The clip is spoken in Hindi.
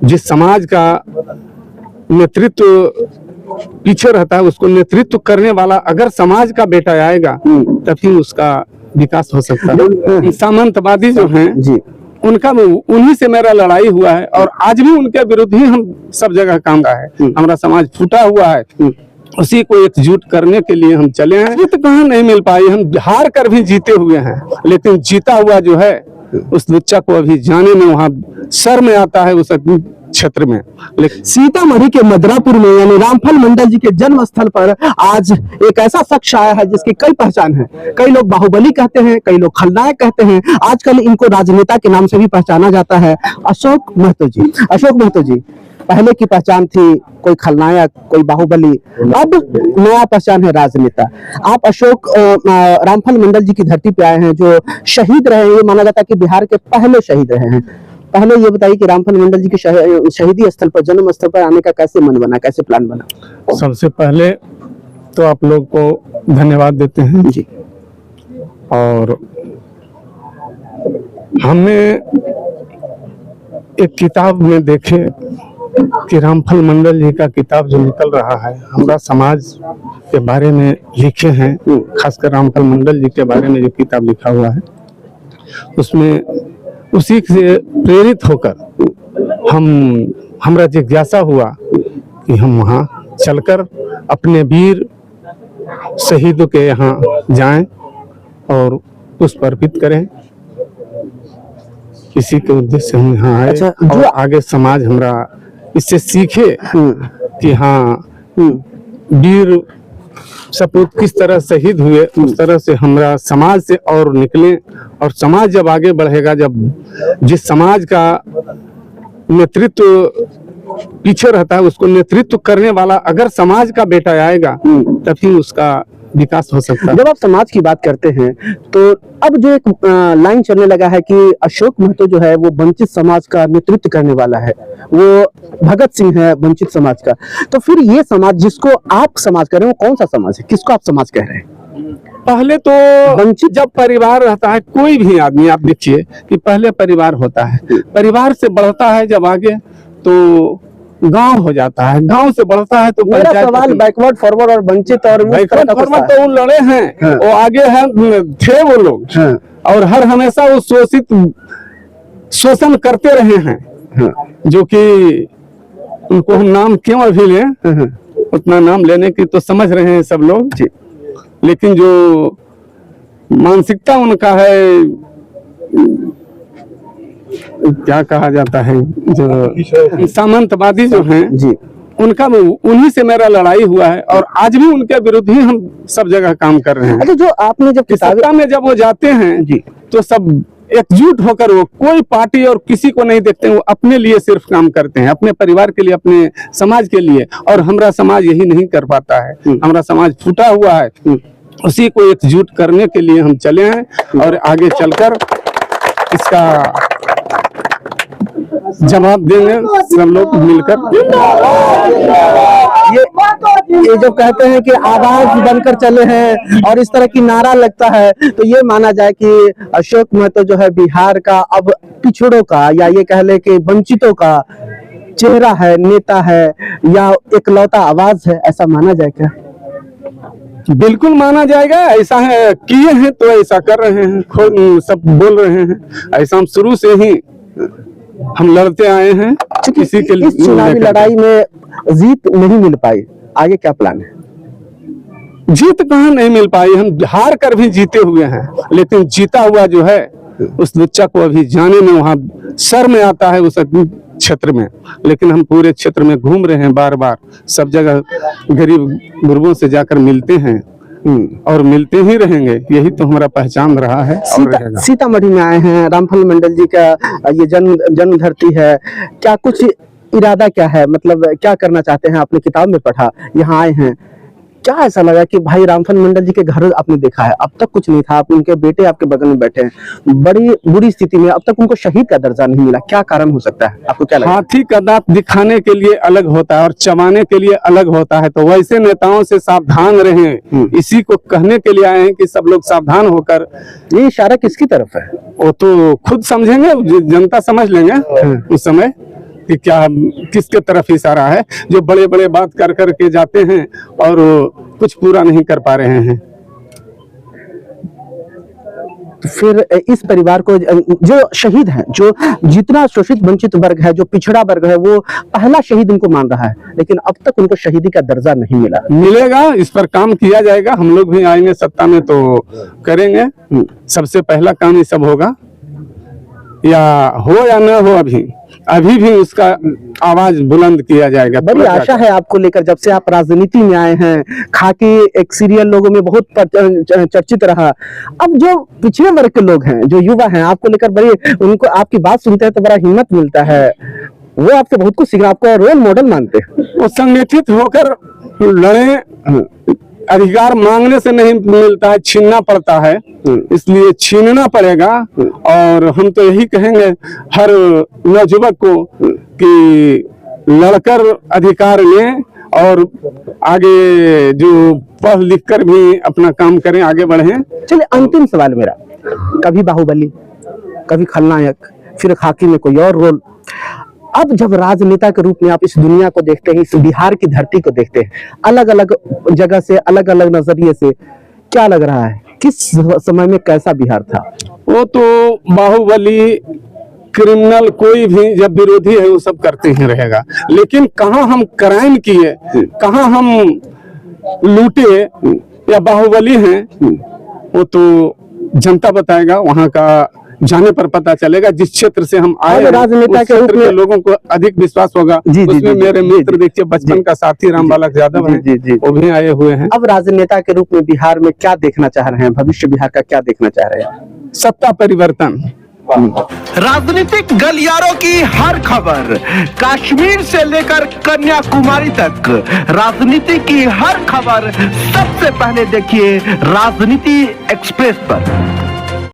जिस समाज का नेतृत्व पीछे रहता है, उसको नेतृत्व करने वाला अगर समाज का बेटा आएगा तभी उसका विकास हो सकता है। सामंतवादी जो हैं जी, उनका उन्हीं से मेरा लड़ाई हुआ है और आज भी उनके विरुद्ध ही हम सब जगह काम रहा है। हमारा समाज फूटा हुआ है, उसी को एकजुट करने के लिए हम चले हैं। ये तो कहाँ नहीं मिल पाई, हम हार कर भी जीते हुए हैं, लेकिन जीता हुआ जो है उस लुच्चा को अभी जाने में वहाँ शर्म आता है उस क्षेत्र में। लेकिन सीतामढ़ी के मदरापुर में यानी रामफल मंडल जी के जन्म स्थल पर आज एक ऐसा शख्स आया है जिसकी कई पहचान है। कई लोग बाहुबली कहते हैं, कई लोग खलनायक कहते हैं, आजकल इनको राजनेता के नाम से भी पहचाना जाता है। अशोक महतो जी, अशोक महतो जी, पहले की पहचान थी कोई खलनायक, कोई बाहुबली, अब नया पहचान है राजनेता। आप अशोक रामफल मंडल जी की धरती पे आए हैं जो शहीद रहे हैं, ये माना जाता है कि बिहार के पहले शहीद रहे हैं। पहले ये बताइए कि रामफल मंडल जी के शहीदी स्थल पर, जन्म स्थल पर आने का कैसे मन बना, कैसे प्लान बना? सबसे पहले तो आप लोग को धन्यवाद देते हैं जी। और हमने एक किताब में देखे कि रामफल मंडल जी का किताब जो निकल रहा है, हमारा समाज के बारे में लिखे हैं, खासकर रामफल मंडल जी के बारे में जो किताब लिखा हुआ है, उसमें उसी से प्रेरित होकर हमरा जिज्ञासा हुआ कि हम वहाँ चलकर अपने वीर शहीदों के यहाँ जाएं और पुष्प अर्पित करें। इसी के उद्देश्य हम यहाँ आए। अच्छा, और आगे समाज हमरा इससे सीखे कि हाँ वीर सपूत किस तरह शहीद हुए, उस तरह से हमरा समाज से और निकले। और समाज जब आगे बढ़ेगा, जब जिस समाज का नेतृत्व पीछे रहता है, उसको नेतृत्व करने वाला अगर समाज का बेटा आएगा तभी उसका विकास हो सकता है। जब आप समाज की बात करते हैं तो अब जो एक लाइन चलने लगा है कि अशोक महतो जो है वो वंचित समाज का नेतृत्व करने वाला है, वो भगत सिंह है वंचित समाज का। तो फिर ये समाज जिसको आप समाज कह रहे हो, कौन सा समाज है, किसको आप समाज कह रहे हैं? पहले तो वंचित जब परिवार रहता है, कोई भी आदमी आप देखिए कि पहले परिवार होता है, परिवार से बढ़ता है जब आगे तो गांव हो जाता है, गांव से बढ़ता है तो मेरा सवाल बैकवर्ड फॉरवर्ड और वंचित और बैकवर्ड फॉरवर्ड तो वो लड़े हैं, वो आगे हैं, थे वो लोग, और हर हमेशा वो शोषण करते रहे हैं, जो कि उनको हम नाम क्यों अभी लें, उतना नाम लेने की तो समझ रहे हैं सब लोग, लेकिन जो मानसिकता उनका है, क्या कहा जाता है, जो सामंतवादी जो हैं जी, उनका उन्हीं से मेरा लड़ाई हुआ है और आज भी उनके विरुद्ध ही हम सब जगह काम कर रहे हैं। अच्छा, जो आपने जब सत्ता में जब वो जाते हैं जी, तो सब एकजुट होकर, वो कोई पार्टी और किसी को नहीं देखते, वो अपने लिए सिर्फ काम करते हैं, अपने परिवार के लिए, अपने समाज के लिए। और हमारा समाज यही नहीं कर पाता है, हमारा समाज फूटा हुआ है, उसी को एकजुट करने के लिए हम चले हैं और आगे चलकर इसका जवाब देंगे सब लोग मिलकर। ये जब कहते हैं कि आवाज बनकर चले हैं और इस तरह की नारा लगता है, तो ये माना जाए कि अशोक महतो जो है बिहार का अब पिछड़ों का, या ये कह ले कि वंचितों का चेहरा है, नेता है, या एकलौता आवाज है, ऐसा माना जाए क्या? बिल्कुल माना जाएगा, ऐसा है, किए हैं तो ऐसा कर रहे हैं, खुद सब बोल रहे हैं, ऐसा हम शुरू से ही हम लड़ते आए हैं। किसी के इस चुनावी लड़ाई में जीत नहीं मिल पाई, आगे क्या प्लान है? जीत कहाँ नहीं मिल पाई, हम हार कर भी जीते हुए हैं, लेकिन जीता हुआ जो है उस लुच्चा को अभी जाने में वहाँ शर्म आता है उस क्षेत्र में। लेकिन हम पूरे क्षेत्र में घूम रहे हैं, बार बार सब जगह गरीब गुरबों से जाकर मिलते हैं और मिलते ही रहेंगे, यही तो हमारा पहचान रहा है। सीतामढ़ी में आए हैं, रामफल मंडल जी का ये जन्म धरती है, क्या कुछ इरादा क्या है, मतलब क्या करना चाहते हैं? आपने किताब में पढ़ा, यहाँ आए हैं, क्या ऐसा लगा कि भाई रामफल मंडल जी के घर आपने देखा है, अब तक कुछ नहीं था, आप उनके बेटे आपके बगल में बैठे हैं, बड़ी बुरी स्थिति में, अब तक उनको शहीद का दर्जा नहीं मिला, क्या कारण हो सकता है, आपको क्या लगता है? हाथी का दांत दिखाने के लिए अलग होता है और चबाने के लिए अलग होता है, तो वैसे नेताओं से सावधान रहें, इसी को कहने के लिए आए हैं कि सब लोग सावधान होकर। ये इशारा किसकी तरफ है? वो तो खुद समझेंगे, जनता समझ लेंगे उस समय, कि क्या किसके तरफ इशारा है, जो बड़े बड़े बात कर कर के जाते हैं और कुछ पूरा नहीं कर पा रहे हैं। फिर इस परिवार को जो शहीद हैं, जो जितना शोषित वंचित वर्ग है, जो पिछड़ा वर्ग है, वो पहला शहीद उनको मान रहा है, लेकिन अब तक उनको शहीदी का दर्जा नहीं मिला। मिलेगा, इस पर काम किया जाएगा। हम लोग भी आएंगे सत्ता में तो करेंगे। सबसे पहला काम ये सब होगा, या हो या न हो, अभी भी उसका आवाज बुलंद किया जाएगा। बड़ी आशा है आपको लेकर, जब से आप राजनीति में आए हैं। खाकी एक सीरियल लोगों में बहुत चर्चित रहा। अब जो पिछड़े वर्ग के लोग हैं, जो युवा हैं, आपको लेकर बड़ी, उनको आपकी बात सुनते हैं तो बड़ा हिम्मत मिलता है। वो आपसे बहुत कुछ सीखना, आपको रोल मॉडल मानते हैं। वो संगठित होकर लड़े। अधिकार मांगने से नहीं मिलता है, छीनना पड़ता है, इसलिए छीनना पड़ेगा। और हम तो यही कहेंगे हर नौजुवक को कि लड़कर अधिकार लें और आगे जो पढ़ लिख कर भी अपना काम करें, आगे बढ़ें। चलिए, अंतिम सवाल मेरा, कभी बाहुबली, कभी खलनायक, फिर खाकी में कोई और रोल। अब जब राजनेता के रूप में आप इस दुनिया को देखते हैं, इस बिहार की धरती को देखते हैं, अलग अलग जगह से, अलग अलग नजरिए से, क्या लग रहा है, किस समय में कैसा बिहार था? वो तो बाहुबली, क्रिमिनल, कोई भी जब विरोधी है वो सब करते ही रहेगा, लेकिन कहाँ हम क्राइम किए, कहाँ हम लूटे या बाहुबली हैं, वो तो जनता बताएगा। वहाँ का जाने पर पता चलेगा। जिस क्षेत्र से हम आए, राजनेता के रूप में लोगों को अधिक विश्वास होगा। उसमें मेरे मित्र देखिए, बचपन का साथी रामबालक यादव हैं, वो भी आए हुए हैं। अब राजनेता के रूप में बिहार में क्या देखना चाह रहे हैं, भविष्य बिहार का क्या देखना चाह रहे हैं? सत्ता परिवर्तन। राजनीतिक गलियारों की हर खबर, कश्मीर से लेकर कन्याकुमारी तक, राजनीति की हर खबर सबसे पहले देखिए राजनीति एक्सप्रेस पर।